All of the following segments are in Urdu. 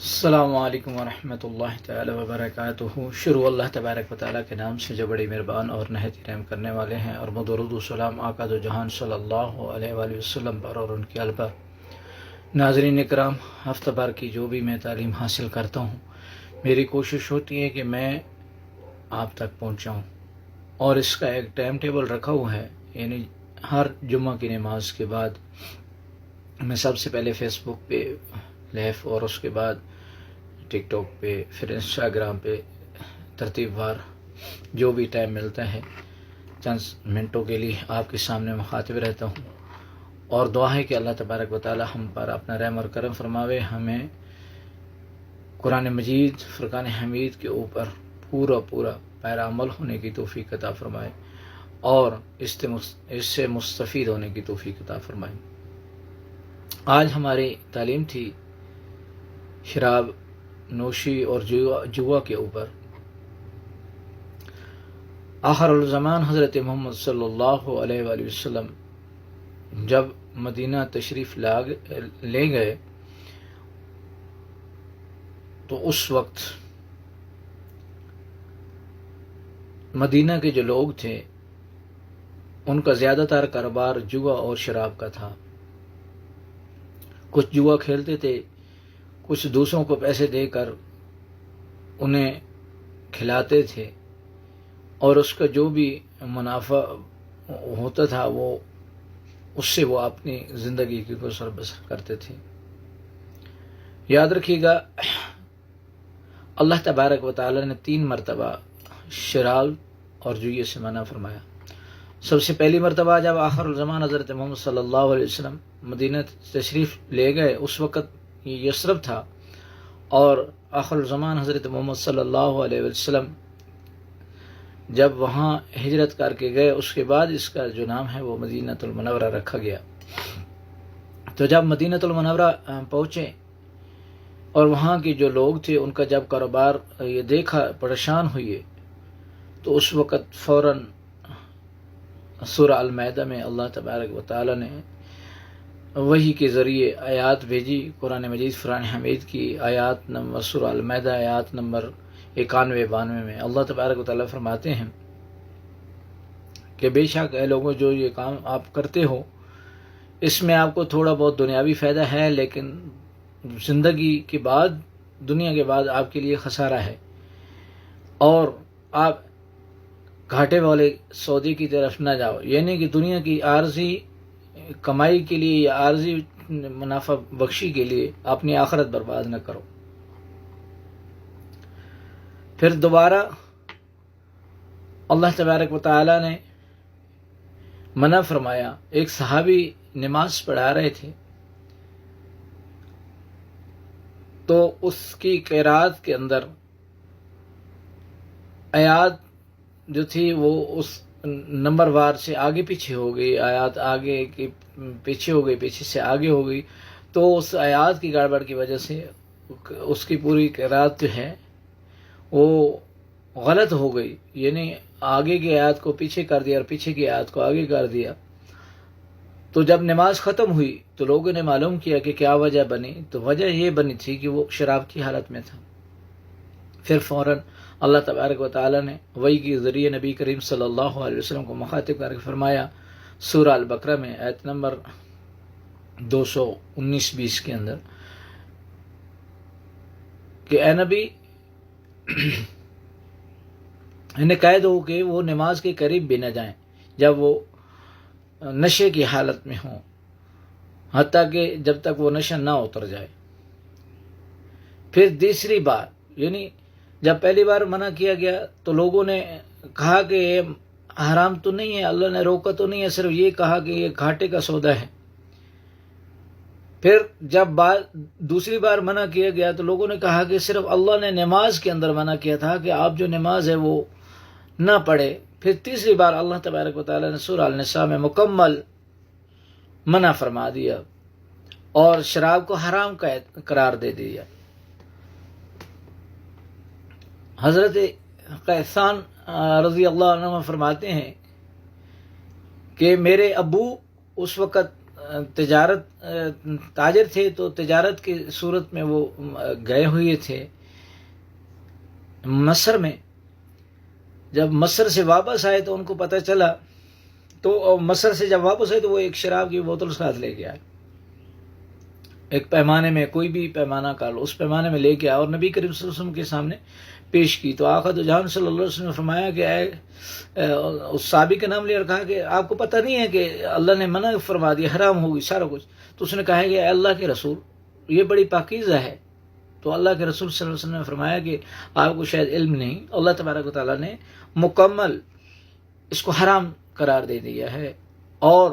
السلام علیکم ورحمۃ اللہ تعالی وبرکاتہ۔ شروع اللہ تبارک و تعالیٰ کے نام سے جو بڑی مہربان اور نہایت رحم کرنے والے ہیں، اور درود و سلام آقا دو جہان صلی اللہ علیہ وآلہ وسلم پر اور ان کے آل پر۔ ناظرین اکرام، ہفتہ بھر کی جو بھی میں تعلیم حاصل کرتا ہوں، میری کوشش ہوتی ہے کہ میں آپ تک پہنچاؤں، اور اس کا ایک ٹائم ٹیبل رکھا ہوا ہے، یعنی ہر جمعہ کی نماز کے بعد میں سب سے پہلے فیس بک پہ لائیو، اور اس کے بعد ٹک ٹاک پہ، پھر انسٹاگرام پہ ترتیب وار جو بھی ٹائم ملتا ہے چند منٹوں کے لیے آپ کے سامنے مخاطب رہتا ہوں، اور دعا ہے کہ اللہ تبارک و تعالی ہم پر اپنا رحم اور کرم فرماوے، ہمیں قرآن مجید فرقان حمید کے اوپر پورا پیرا عمل ہونے کی توفیق عطا فرمائے، اور اس سے مستفید ہونے کی توفیق عطا فرمائے۔ آج ہماری تعلیم تھی شراب نوشی اور جوا کے اوپر۔ آخر الزمان حضرت محمد صلی اللہ علیہ وآلہ وسلم جب مدینہ تشریف لے گئے تو اس وقت مدینہ کے جو لوگ تھے ان کا زیادہ تر کاروبار جوا اور شراب کا تھا۔ کچھ جوا کھیلتے تھے، کچھ دوسروں کو پیسے دے کر انہیں کھلاتے تھے، اور اس کا جو بھی منافع ہوتا تھا اس سے وہ اپنی زندگی کی گزر بسر کرتے تھے۔ یاد رکھیے گا، اللہ تبارک و تعالی نے 3 مرتبہ شراب اور جوئے سے منع فرمایا۔ سب سے پہلی مرتبہ جب آخر الزمان حضرت محمد صلی اللہ علیہ وسلم مدینہ تشریف لے گئے، اس وقت یہ یثرب تھا، اور آخر الزمان حضرت محمد صلی اللہ علیہ وسلم جب وہاں ہجرت کر کے گئے، اس کے بعد اس کا جو نام ہے وہ مدینہ المنورہ رکھا گیا۔ تو جب مدینہ المنورہ پہنچے اور وہاں کے جو لوگ تھے ان کا جب کاروبار یہ دیکھا، پریشان ہوئے، تو اس وقت فوراً سورہ المائدہ میں اللہ تبارک و تعالی نے وحی کے ذریعے آیات بھیجی۔ قرآن مجید فرقان حمید کی آیات نمبر سورہ المائدہ آیات نمبر 91-92 میں اللہ تبارک و تعالی فرماتے ہیں کہ بے شک اے لوگوں، جو یہ کام آپ کرتے ہو اس میں آپ کو تھوڑا بہت دنیاوی فائدہ ہے، لیکن زندگی کے بعد، دنیا کے بعد آپ کے لیے خسارہ ہے، اور آپ گھاٹے والے سودے کی طرف نہ جاؤ، یعنی کہ دنیا کی عارضی کمائی کے لیے یا عارضی منافع بخشی کے لیے اپنی آخرت برباد نہ کرو۔ پھر دوبارہ اللہ تبارک و تعالی نے منع فرمایا۔ ایک صحابی نماز پڑھا رہے تھے، تو اس کی قرات کے اندر آیات جو تھی وہ اس نمبر وار سے آگے پیچھے ہو گئی، آیات آگے کی پیچھے ہو گئی، پیچھے سے آگے ہو گئی، تو اس آیات کی گڑبڑ کی وجہ سے اس کی پوری قرات جو ہے وہ غلط ہو گئی، یعنی آگے کی آیات کو پیچھے کر دیا اور پیچھے کی آیات کو آگے کر دیا۔ تو جب نماز ختم ہوئی تو لوگوں نے معلوم کیا کہ کیا وجہ بنی، تو وجہ یہ بنی تھی کہ وہ شراب کی حالت میں تھا۔ پھر فوراً اللہ تبارک و تعالی نے وحی کے ذریعے نبی کریم صلی اللہ علیہ وسلم کو مخاطب کر کے فرمایا سورہ البقرہ میں آیت نمبر 219-20 کے اندر کہ اے نبی، انہیں قید ہو کہ وہ نماز کے قریب بھی نہ جائیں جب وہ نشے کی حالت میں ہوں، حتیٰ کہ جب تک وہ نشہ نہ اتر جائے۔ پھر تیسری بار، یعنی جب پہلی بار منع کیا گیا تو لوگوں نے کہا کہ یہ حرام تو نہیں ہے، اللہ نے روکا تو نہیں ہے، صرف یہ کہا کہ یہ گھاٹے کا سودا ہے۔ پھر جب دوسری بار منع کیا گیا تو لوگوں نے کہا کہ صرف اللہ نے نماز کے اندر منع کیا تھا کہ آپ جو نماز ہے وہ نہ پڑھے۔ پھر تیسری بار اللہ تبارک و تعالی نے سورہ النساء میں مکمل منع فرما دیا اور شراب کو حرام کا قرار دے دیا۔ حضرت قیسان رضی اللہ عنہ فرماتے ہیں کہ میرے ابو اس وقت تاجر تھے، تو تجارت کی صورت میں وہ گئے ہوئے تھے مصر میں. جب مصر سے واپس آئے تو ان کو پتہ چلا، تو مصر سے جب واپس آئے تو وہ ایک شراب کی بوتل ساتھ لے کے آئے، ایک پیمانے میں، کوئی بھی پیمانہ کر لو، اس پیمانے میں لے کے آئے اور نبی کریم صلی اللہ علیہ وسلم کے سامنے پیش کی. تو آقا دو جہان صلی اللہ علیہ وسلم نے فرمایا کہ اس صحابی کا نام لیا اور کہا کہ آپ کو پتہ نہیں ہے کہ اللہ نے منع فرما دیا، حرام ہوگی سارا کچھ. تو اس نے کہا کہ اے اللہ کے رسول، یہ بڑی پاکیزہ ہے. تو اللہ کے رسول صلی اللہ علیہ وسلم نے فرمایا کہ آپ کو شاید علم نہیں، اللہ تبارک و تعالیٰ نے مکمل اس کو حرام قرار دے دیا ہے. اور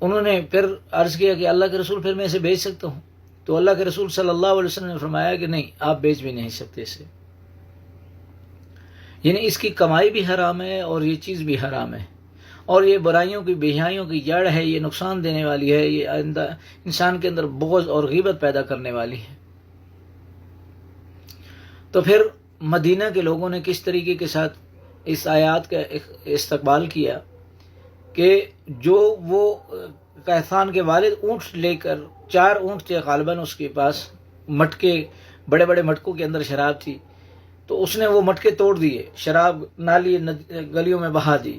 انہوں نے پھر عرض کیا کہ اللہ کے رسول پھر میں اسے بیچ سکتا ہوں؟ تو اللہ کے رسول صلی اللہ علیہ وسلم نے فرمایا کہ نہیں، آپ بیچ بھی نہیں سکتے اسے. یعنی اس کی کمائی بھی حرام ہے اور یہ چیز بھی حرام ہے، اور یہ برائیوں کی بےحیائیوں کی جڑ ہے، یہ نقصان دینے والی ہے، یہ انسان کے اندر بغض اور غیبت پیدا کرنے والی ہے. تو پھر مدینہ کے لوگوں نے کس طریقے کے ساتھ اس آیات کا استقبال کیا کہ جو وہ قحطان کے والد اونٹ لے کر، 4 اونٹ تھے غالباً اس کے پاس، مٹکے، بڑے بڑے مٹکوں کے اندر شراب تھی، تو اس نے وہ مٹکے توڑ دیے، شراب نالی گلیوں میں بہا دی.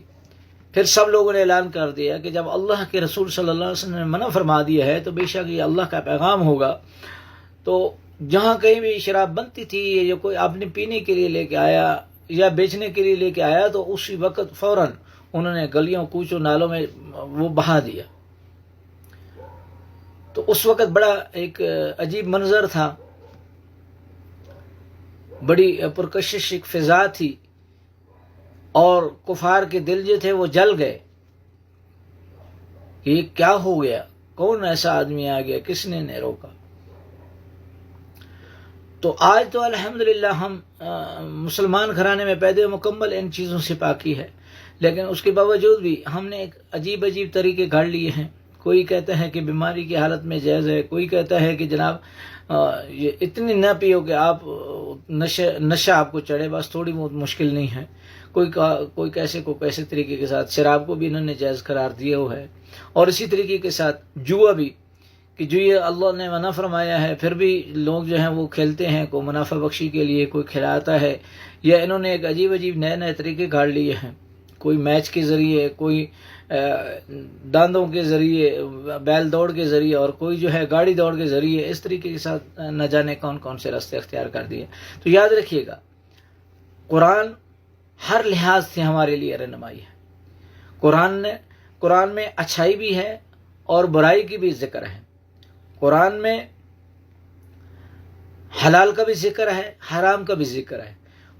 پھر سب لوگوں نے اعلان کر دیا کہ جب اللہ کے رسول صلی اللہ علیہ وسلم نے منع فرما دیا ہے تو بے شک یہ اللہ کا پیغام ہوگا. تو جہاں کہیں بھی شراب بنتی تھی یا کوئی آپ نے پینے کے لیے لے کے آیا یا بیچنے کے لیے لے کے آیا تو اسی وقت فوراً انہوں نے گلیوں کوچوں نالوں میں وہ بہا دیا. تو اس وقت بڑا ایک عجیب منظر تھا، بڑی پرکشش ایک فضا تھی، اور کفار کے دل جو تھے وہ جل گئے کہ یہ کیا ہو گیا، کون ایسا آدمی آ گیا، کس نے روکا. تو آج تو الحمدللہ ہم مسلمان گھرانے میں پیدا، مکمل ان چیزوں سے پاکی ہے، لیکن اس کے باوجود بھی ہم نے ایک عجیب طریقے گھڑ لیے ہیں. کوئی کہتا ہے کہ بیماری کی حالت میں جائز ہے، کوئی کہتا ہے کہ جناب یہ اتنی نہ پیو کہ آپ نشہ آپ کو چڑھے، بس تھوڑی بہت مشکل نہیں ہے. کوئی کیسے طریقے کے ساتھ شراب کو بھی انہوں نے جائز قرار دیا ہوا ہے. اور اسی طریقے کے ساتھ جوا بھی، کہ جو یہ اللہ نے منع فرمایا ہے پھر بھی لوگ جو ہیں وہ کھیلتے ہیں، کوئی منافع بخشی کے لیے کوئی کھلاتا ہے، یا انہوں نے ایک عجیب نئے طریقے گھاڑ لیے ہیں. کوئی میچ کے ذریعے، کوئی داندوں کے ذریعے، بیل دوڑ کے ذریعے، اور کوئی جو ہے گاڑی دوڑ کے ذریعے، اس طریقے کے ساتھ نہ جانے کون سے راستے اختیار کر دیے. تو یاد رکھیے گا، قرآن ہر لحاظ سے ہمارے لیے رہنمائی ہے. قرآن میں اچھائی بھی ہے اور برائی کی بھی ذکر ہے. قرآن میں حلال کا بھی ذکر ہے، حرام کا بھی ذکر ہے.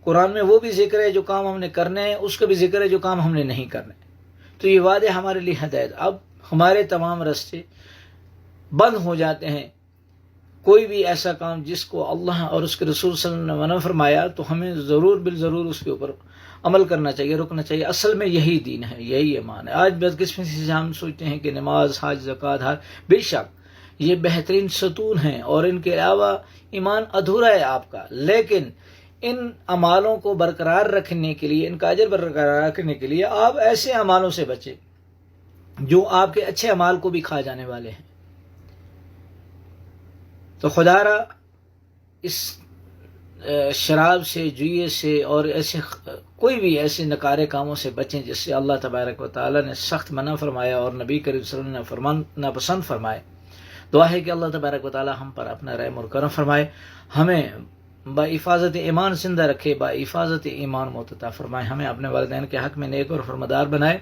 قرآن میں وہ بھی ذکر ہے جو کام ہم نے کرنے ہیں، اس کا بھی ذکر ہے جو کام ہم نے نہیں کرنے. تو یہ وعدے ہمارے لیے ہدایت. اب ہمارے تمام راستے بند ہو جاتے ہیں. کوئی بھی ایسا کام جس کو اللہ اور اس کے رسول صلی اللہ علیہ وسلم نے منع فرمایا تو ہمیں بالضرور اس کے اوپر عمل کرنا چاہیے، رکنا چاہیے. اصل میں یہی دین ہے، یہی ایمان ہے. آج بدقسمتی سے ہم سوچتے ہیں کہ نماز، حج، زکوٰۃ، بے شک یہ بہترین ستون ہیں اور ان کے علاوہ ایمان ادھورا ہے آپ کا. لیکن ان اعمالوں کو برقرار رکھنے کے لیے، ان کا اجر برقرار رکھنے کے لیے آپ ایسے اعمالوں سے بچیں جو آپ کے اچھے اعمال کو بھی کھا جانے والے ہیں. تو خدا را اس شراب سے، جوئے سے اور ایسے کوئی بھی ایسے نکارے کاموں سے بچیں جس سے اللہ تبارک و تعالیٰ نے سخت منع فرمایا اور نبی کریم صلی اللہ علیہ وسلم نے ناپسند فرمائے. دعا ہے کہ اللہ تبارک و تعالیٰ ہم پر اپنا رحم اور کرم فرمائے، ہمیں با حفاظت ایمان زندہ رکھے، با حفاظت ایمان موت عطا فرمائے، ہمیں اپنے والدین کے حق میں نیک اور فرمانبردار بنائے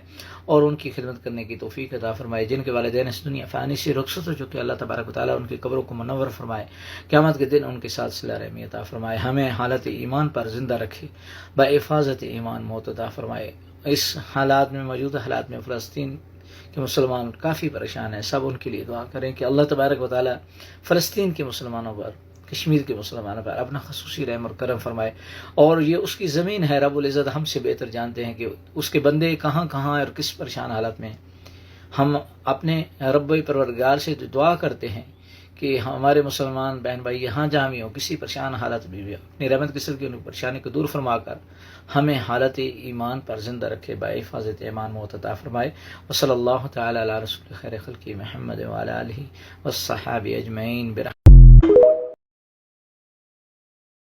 اور ان کی خدمت کرنے کی توفیق عطا فرمائے. جن کے والدین اس دنیا فانی سے رخصت ہو چکے، اللہ تبارک و تعالیٰ ان کی قبروں کو منور فرمائے، قیامت کے دن ان کے ساتھ صلہ رحمی عطا فرمائے، ہمیں حالت ایمان پر زندہ رکھے، با حفاظت ایمان موت عطا فرمائے. اس حالات میں، موجودہ حالات میں فلسطین کہ مسلمان کافی پریشان ہیں، سب ان کے لیے دعا کریں کہ اللہ تبارک و تعالیٰ فلسطین کے مسلمانوں پر، کشمیر کے مسلمانوں پر اپنا خصوصی رحم اور کرم فرمائے. اور یہ اس کی زمین ہے، رب العزت ہم سے بہتر جانتے ہیں کہ اس کے بندے کہاں اور کس پریشان حالت میں ہیں. ہم اپنے رب پروردگار سے دعا کرتے ہیں کہ ہمارے مسلمان بہن بھائی یہاں جہاں بھی ہوں کسی پریشان حالت میں بھی اپنی رحمت کے سل کی ان پریشانی کو دور فرما کر ہمیں حالت ایمان پر زندہ رکھے، بحفاظت ایمان موت عطا فرمائے۔ وصلی اللہ تعالی علی رسول خیر خلق محمد وعلی آلہ والصحابہ اجمعین۔